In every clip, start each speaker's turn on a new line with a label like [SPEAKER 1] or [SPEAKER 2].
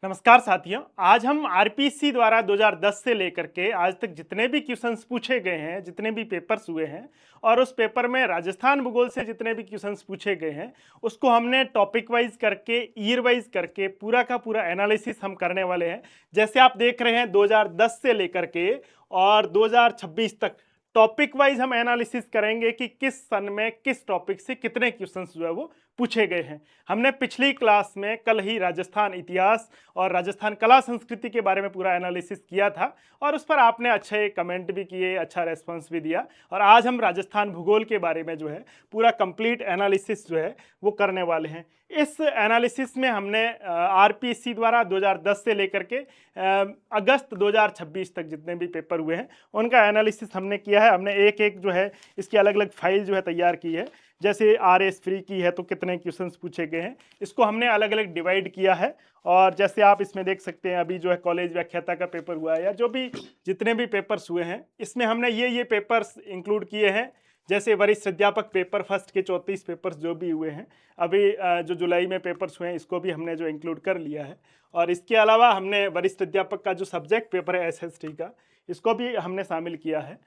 [SPEAKER 1] नमस्कार साथियों। आज हम आरपीसी द्वारा 2010 से लेकर के आज तक जितने भी क्वेश्चंस पूछे गए हैं, जितने भी पेपर्स हुए हैं और उस पेपर में राजस्थान भूगोल से जितने भी क्वेश्चंस पूछे गए हैं उसको हमने टॉपिक वाइज करके, ईयर वाइज करके पूरा का पूरा एनालिसिस हम करने वाले हैं। जैसे आप देख रहे हैं 2010 से लेकर के और 2026 तक टॉपिक वाइज हम एनालिसिस करेंगे कि किस सन में किस टॉपिक से कितने क्वेश्चंस जो है वो पूछे गए हैं। हमने पिछली क्लास में कल ही राजस्थान इतिहास और राजस्थान कला संस्कृति के बारे में पूरा एनालिसिस किया था और उस पर आपने अच्छे कमेंट भी किए, अच्छा रेस्पॉन्स भी दिया। और आज हम राजस्थान भूगोल के बारे में जो है पूरा कंप्लीट एनालिसिस जो है वो करने वाले हैं। इस एनालिसिस में हमने आरपीसी द्वारा 2010 से लेकर के अगस्त 2026 तक जितने भी पेपर हुए हैं उनका एनालिसिस हमने किया है। हमने एक एक जो है इसकी अलग अलग फाइल जो है तैयार की है। जैसे आरएस फ्री की है तो कितने क्वेश्चंस पूछे गए हैं, इसको हमने अलग अलग डिवाइड किया है। और जैसे आप इसमें देख सकते हैं अभी जो है कॉलेज व्याख्याता का पेपर हुआ है या जो भी जितने भी पेपर्स हुए हैं इसमें हमने ये पेपर्स इंक्लूड किए हैं। जैसे वरिष्ठ अध्यापक पेपर फर्स्ट के 34 पेपर्स जो भी हुए हैं, अभी जो जुलाई में पेपर्स हुए हैं इसको भी हमने जो इंक्लूड कर लिया है। और इसके अलावा हमने वरिष्ठ अध्यापक का जो सब्जेक्ट पेपर है एसएसटी का, इसको भी हमने शामिल किया है।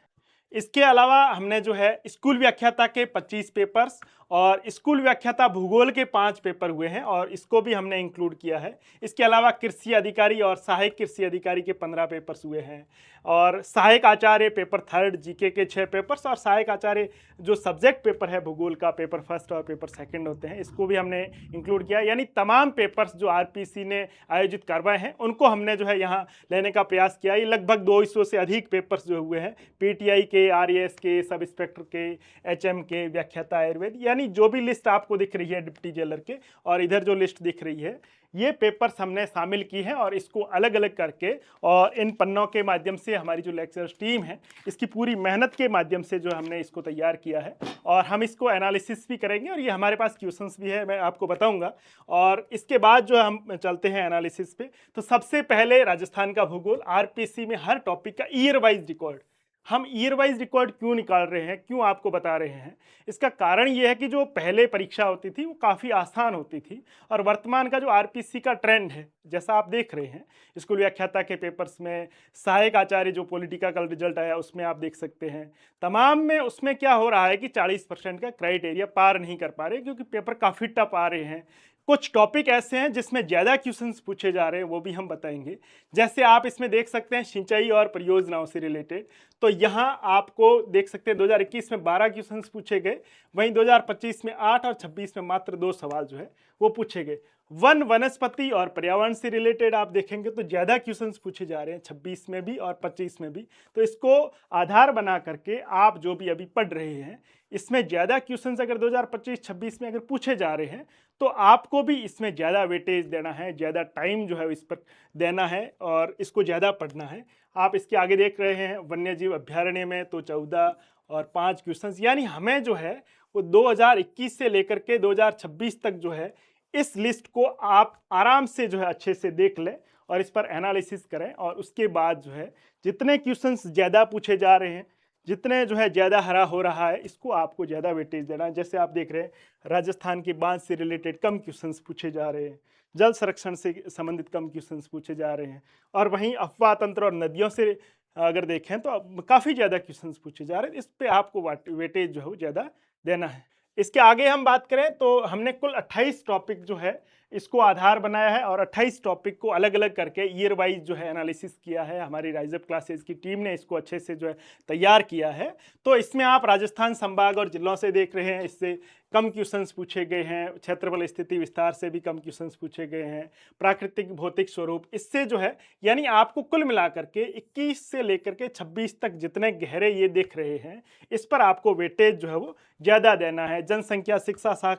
[SPEAKER 1] इसके अलावा हमने जो है स्कूल व्याख्याता के 25 पेपर्स और स्कूल व्याख्याता भूगोल के 5 पेपर हुए हैं और इसको भी हमने इंक्लूड किया है। इसके अलावा कृषि अधिकारी और सहायक कृषि अधिकारी के 15 पेपर्स हुए हैं और सहायक आचार्य पेपर थर्ड जीके के 6 पेपर्स और सहायक आचार्य जो सब्जेक्ट पेपर है भूगोल का पेपर फर्स्ट और पेपर सेकंड होते हैं, इसको भी हमने इंक्लूड किया। यानी तमाम पेपर्स जो आरपीसी ने आयोजित करवाए हैं उनको हमने जो है यहाँ लेने का प्रयास किया। ये लगभग 200 से अधिक पेपर्स जो हुए हैं पीटीआई के, आरएएस के, सब इंस्पेक्टर के, एचएम के, व्याख्याता आयुर्वेद, यानी जो भी लिस्ट आपको दिख रही है डिप्टी जेलर के और इधर जो लिस्ट दिख रही है ये पेपर्स हमने शामिल की है। और इसको अलग अलग करके और इन पन्नों के माध्यम से हमारी जो लेक्चर्स टीम है इसकी पूरी मेहनत के माध्यम से जो हमने इसको तैयार किया है और हम इसको एनालिसिस भी करेंगे और ये हमारे पास क्वेश्चंस भी है, मैं आपको बताऊंगा। और इसके बाद जो हम चलते हैं एनालिसिस पे, तो सबसे पहले राजस्थान का भूगोल आरपीसी में हर टॉपिक का ईयर वाइज रिकॉर्ड, हम ईयर वाइज रिकॉर्ड क्यों निकाल रहे हैं, क्यों आपको बता रहे हैं, इसका कारण ये है कि जो पहले परीक्षा होती थी वो काफ़ी आसान होती थी और वर्तमान का जो आरपीसी का ट्रेंड है जैसा आप देख रहे हैं स्कूल व्याख्याता के पेपर्स में, सहायक आचार्य जो पॉलिटिका का रिजल्ट आया उसमें आप देख सकते हैं, तमाम में उसमें क्या हो रहा है कि 40% का क्राइटेरिया पार नहीं कर पा रहे क्योंकि पेपर काफ़ी टफ आ रहे हैं। कुछ टॉपिक ऐसे हैं जिसमें ज़्यादा क्वेश्चंस पूछे जा रहे हैं, वो भी हम बताएंगे। जैसे आप इसमें देख सकते हैं सिंचाई और परियोजनाओं से रिलेटेड, तो यहाँ आपको देख सकते हैं 2021 में 12 क्वेश्चंस पूछे गए, वहीं 2025 में 8 और 26 में मात्र 2 सवाल जो है वो पूछे गए। वनस्पति और पर्यावरण से रिलेटेड आप देखेंगे तो ज़्यादा क्वेश्चंस पूछे जा रहे हैं 26 में भी और 25 में भी। तो इसको आधार बना करके आप जो भी अभी पढ़ रहे हैं इसमें ज़्यादा क्वेश्चंस अगर 2025-26 में अगर पूछे जा रहे हैं तो आपको भी इसमें ज़्यादा वेटेज देना है, ज़्यादा टाइम जो है इस पर देना है और इसको ज़्यादा पढ़ना है। आप इसके आगे देख रहे हैं वन्यजीव अभ्यारण्य में तो 14 और 5 क्वेश्चंस, यानी हमें जो है वो 2021 से लेकर के 2026 तक जो है इस लिस्ट को आप आराम से जो है अच्छे से देख लें और इस पर एनालिसिस करें और उसके बाद जो है जितने क्वेश्चंस ज़्यादा पूछे जा रहे हैं, जितने जो है ज़्यादा हरा हो रहा है, इसको आपको ज़्यादा वेटेज देना है। जैसे आप देख रहे हैं राजस्थान के बांध से रिलेटेड कम क्वेश्चंस पूछे जा रहे हैं, जल संरक्षण से संबंधित कम क्वेश्चंस पूछे जा रहे हैं और वहीं अफवाह तंत्र और नदियों से अगर देखें तो काफ़ी ज़्यादा क्वेश्चंस पूछे जा रहे हैं। इस पर आपको वेटेज जो है वो ज़्यादा देना है। इसके आगे हम बात करें तो हमने कुल 28 टॉपिक जो है इसको आधार बनाया है और 28 टॉपिक को अलग अलग करके ईयर वाइज जो है एनालिसिस किया है। हमारी राइज अप क्लासेस की टीम ने इसको अच्छे से जो है तैयार किया है। तो इसमें आप राजस्थान संभाग और जिलों से देख रहे हैं, इससे कम क्वेश्चंस पूछे गए हैं, क्षेत्रफल स्थिति विस्तार से भी कम क्वेश्चंस पूछे गए हैं, प्राकृतिक भौतिक स्वरूप, इससे जो है यानी आपको कुल मिलाकर के 21 से लेकर के 26 तक जितने गहरे ये देख रहे हैं इस पर आपको वेटेज जो है वो ज़्यादा देना है। जनसंख्या, शिक्षा,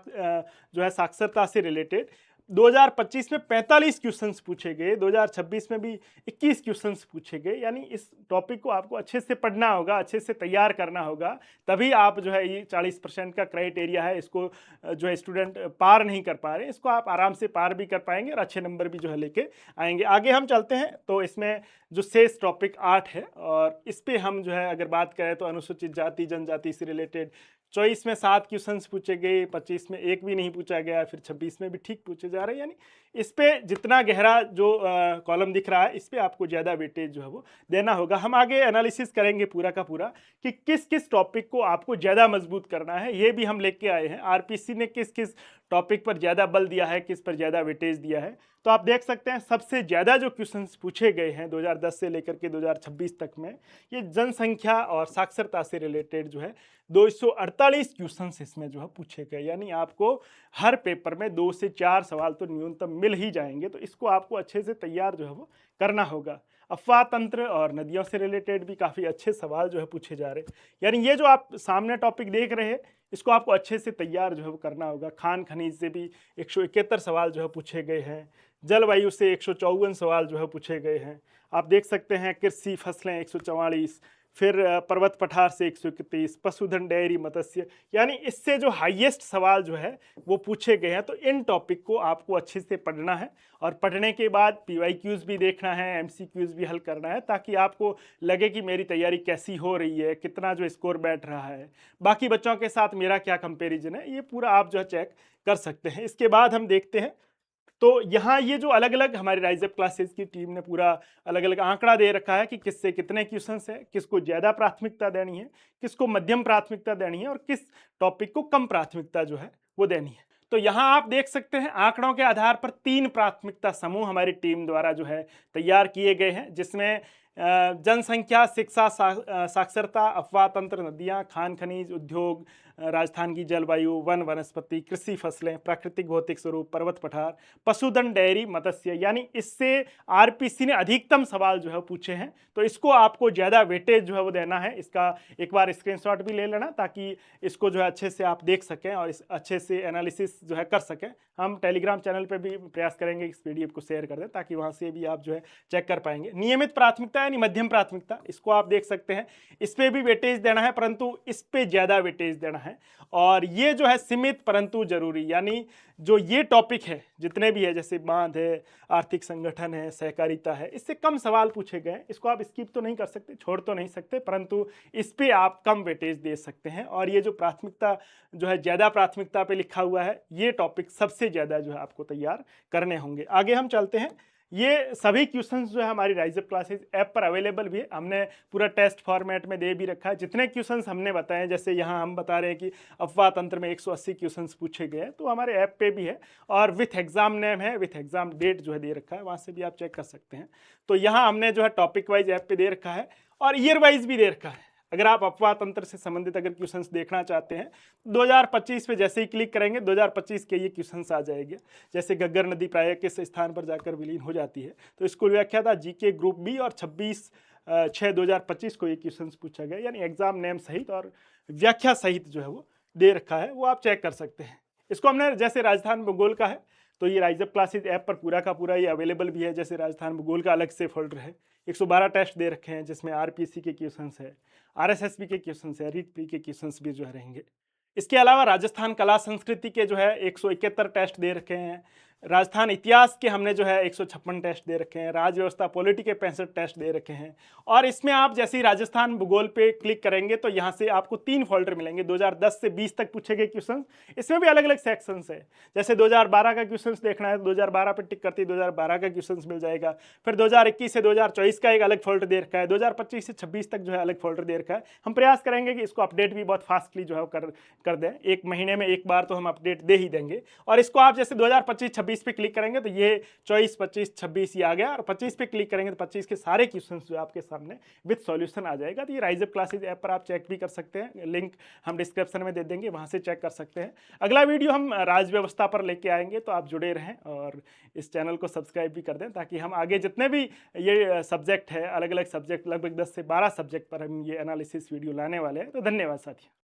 [SPEAKER 1] जो है साक्षरता से रिलेटेड 2025 में 45 क्वेश्चंस पूछे गए, 2026 में भी 21 क्वेश्चंस पूछे गए। यानी इस टॉपिक को आपको अच्छे से पढ़ना होगा, अच्छे से तैयार करना होगा, तभी आप जो है ये 40% का क्राइटेरिया है इसको जो है स्टूडेंट पार नहीं कर पा रहे, इसको आप आराम से पार भी कर पाएंगे और अच्छे नंबर भी जो है लेके आएंगे। आगे हम चलते हैं तो इसमें जो शेष टॉपिक 8 है और इस पर हम जो है अगर बात करें तो अनुसूचित जाति जनजाति से रिलेटेड 24 में 7 क्वेश्चंस पूछे गए, 25 में एक भी नहीं पूछा गया, फिर 26 में भी ठीक पूछे जा रहे हैं। यानी इस पे जितना गहरा जो कॉलम दिख रहा है, इस पे आपको ज़्यादा वेटेज जो है वो देना होगा। हम आगे एनालिसिस करेंगे पूरा का पूरा कि किस किस टॉपिक को आपको ज़्यादा मजबूत करना है, ये भी हम लेके आए हैं। आरपीसी ने किस किस टॉपिक पर ज़्यादा बल दिया है, किस पर ज़्यादा वेटेज दिया है। तो आप देख सकते हैं सबसे ज़्यादा जो क्वेश्चंस पूछे गए हैं 2010 से लेकर के 2026 तक में, ये जनसंख्या और साक्षरता से रिलेटेड जो है 248 क्वेश्चंस इसमें जो है पूछे गए। यानी आपको हर पेपर में 2 से 4 सवाल तो न्यूनतम मिल ही जाएंगे। तो इसको आपको अच्छे से तैयार जो है वो करना होगा। अफवाह तंत्र और नदियों से रिलेटेड भी काफ़ी अच्छे सवाल जो है पूछे जा रहे हैं। यानी ये जो आप सामने टॉपिक देख रहे हैं, इसको आपको अच्छे से तैयार जो है वो करना होगा। खान खनीज से भी 171 सवाल जो है पूछे गए हैं। जलवायु से 154 सवाल जो है पूछे गए हैं। आप देख सकते हैं कृषि फसलें 144, फिर पर्वत पठार से 131, पशुधन डेयरी मत्स्य, यानी इससे जो हाईएस्ट सवाल जो है वो पूछे गए हैं। तो इन टॉपिक को आपको अच्छे से पढ़ना है और पढ़ने के बाद पीवाईक्यूज भी देखना है, एमसीक्यूज भी हल करना है, ताकि आपको लगे कि मेरी तैयारी कैसी हो रही है, कितना जो स्कोर बैठ रहा है, बाकी बच्चों के साथ मेरा क्या कंपेरिजन है, ये पूरा आप जो है चेक कर सकते हैं। इसके बाद हम देखते हैं, तो यहाँ ये जो अलग अलग हमारी राइज अप क्लासेस की टीम ने पूरा अलग अलग आंकड़ा दे रखा है कि किससे कितने क्वेश्चंस है, किसको ज़्यादा प्राथमिकता देनी है, किसको मध्यम प्राथमिकता देनी है और किस टॉपिक को कम प्राथमिकता जो है वो देनी है। तो यहाँ आप देख सकते हैं आंकड़ों के आधार पर 3 प्राथमिकता समूह हमारी टीम द्वारा जो है तैयार किए गए हैं, जिसमें जनसंख्या, शिक्षा, साक्षरता, अफवाह तंत्र, नदियाँ, खान खनिज, उद्योग, राजस्थान की जलवायु, वन वनस्पति, कृषि फसलें, प्राकृतिक भौतिक स्वरूप, पर्वत पठार, पशुधन डेयरी मत्स्य, यानी इससे आरपीसी ने अधिकतम सवाल जो है पूछे हैं। तो इसको आपको ज़्यादा वेटेज जो है वो देना है। इसका एक बार स्क्रीनशॉट भी ले लेना, ताकि इसको जो है अच्छे से आप देख सकें और इस अच्छे से एनालिसिस जो है कर सकें। हम टेलीग्राम चैनल पर भी प्रयास करेंगे इस पीडीएफ को शेयर कर दें, ताकि वहाँ से भी आप जो है चेक कर पाएंगे। नियमित प्राथमिकता यानी मध्यम प्राथमिकता, इसको आप देख सकते हैं, इस पे भी वेटेज देना है, परंतु इस पे ज़्यादा वेटेज देना है। और ये जो है सीमित परंतु जरूरी, यानी जो ये टॉपिक है जितने भी है, जैसे बांध है, आर्थिक संगठन है, सहकारिता है, इससे कम सवाल पूछे गए। इसको आप स्किप तो नहीं कर सकते, छोड़ तो नहीं सकते, परंतु इस पे आप कम वेटेज दे सकते हैं। और ये जो प्राथमिकता जो है ज़्यादा प्राथमिकता पे लिखा हुआ है, ये टॉपिक सबसे ज़्यादा जो है आपको तैयार करने होंगे। आगे हम चलते हैं। ये सभी क्वेश्चंस जो है हमारी राइज अप क्लासेस ऐप पर अवेलेबल भी है। हमने पूरा टेस्ट फॉर्मेट में दे भी रखा है। जितने क्वेश्चंस हमने बताए, जैसे यहाँ हम बता रहे हैं कि अफवाह तंत्र में 180 क्वेश्चंस पूछे गए हैं, तो हमारे ऐप पे भी है और विथ एग्जाम नेम है, विथ एग्जाम डेट जो है दे रखा है, वहाँ से भी आप चेक कर सकते हैं। तो यहाँ हमने जो है टॉपिक वाइज ऐप पे दे रखा है और ईयर वाइज भी दे रखा है। अगर आप अफवाह तंत्र से संबंधित अगर क्वेश्चंस देखना चाहते हैं, 2025 पे जैसे ही क्लिक करेंगे 2025 के ये क्वेश्चंस आ जाएंगे। जैसे घग्गर नदी प्रायः किस स्थान पर जाकर विलीन हो जाती है, तो स्कूल व्याख्याता जीके ग्रुप बी और 26/6/2025 को ये क्वेश्चंस पूछा गया, यानी एग्जाम नेम सहित और व्याख्या सहित जो है वो दे रखा है, वो आप चेक कर सकते हैं। इसको हमने, जैसे राजस्थान भूगोल का है तो ये राइज अप क्लासेस ऐप पर पूरा का पूरा ये अवेलेबल भी है। जैसे राजस्थान भूगोल का अलग से फोल्डर है, 112 टेस्ट दे रखे हैं, जिसमें आरपीसी के क्वेश्चंस है, आरएसएसबी के क्वेश्चंस है, रीट प्री के क्वेश्चंस भी जो है रहेंगे। इसके अलावा राजस्थान कला संस्कृति के जो है 171 टेस्ट दे रखे हैं। राजस्थान इतिहास के हमने जो है 156 टेस्ट दे रखे हैं। राज्य व्यवस्था पॉलिटी के 65 टेस्ट दे रखे हैं। और इसमें आप जैसे ही राजस्थान भूगोल पे क्लिक करेंगे तो यहाँ से आपको 3 फोल्डर मिलेंगे। 2010 से 20 तक पूछे गए क्वेश्चन, इसमें भी अलग अलग सेक्शंस है। जैसे 2012 का क्वेश्चन देखना है तो 2012 पे टिक करते ही 2012 का क्वेश्चन मिल जाएगा। फिर 2021 से 2024 का एक अलग फोल्डर दे रखा है। 2025 से 26 तक जो है अलग फोल्डर दे रखा है। हम प्रयास करेंगे कि इसको अपडेट भी बहुत फास्टली जो है कर दें। 1 महीने में एक बार तो हम अपडेट दे ही देंगे। और इसको आप जैसे 2025-26 पे क्लिक करेंगे तो ये 24, 25, 26 ये आ गया, और 25 पे क्लिक करेंगे तो 25 के सारे क्वेश्चंस जो आपके सामने विद सॉल्यूशन आ जाएगा। तो ये राइज अप क्लासेस ऐप पर आप चेक भी कर सकते हैं, लिंक हम डिस्क्रिप्शन में दे देंगे, वहाँ से चेक कर सकते हैं। अगला वीडियो हम राज्य व्यवस्था पर लेके आएंगे, तो आप जुड़े रहें और इस चैनल को सब्सक्राइब भी कर दें, ताकि हम आगे जितने भी ये सब्जेक्ट है, अलग अलग सब्जेक्ट, लगभग 10 से 12 सब्जेक्ट पर हम ये एनालिसिस वीडियो लाने वाले हैं। तो धन्यवाद साथियों।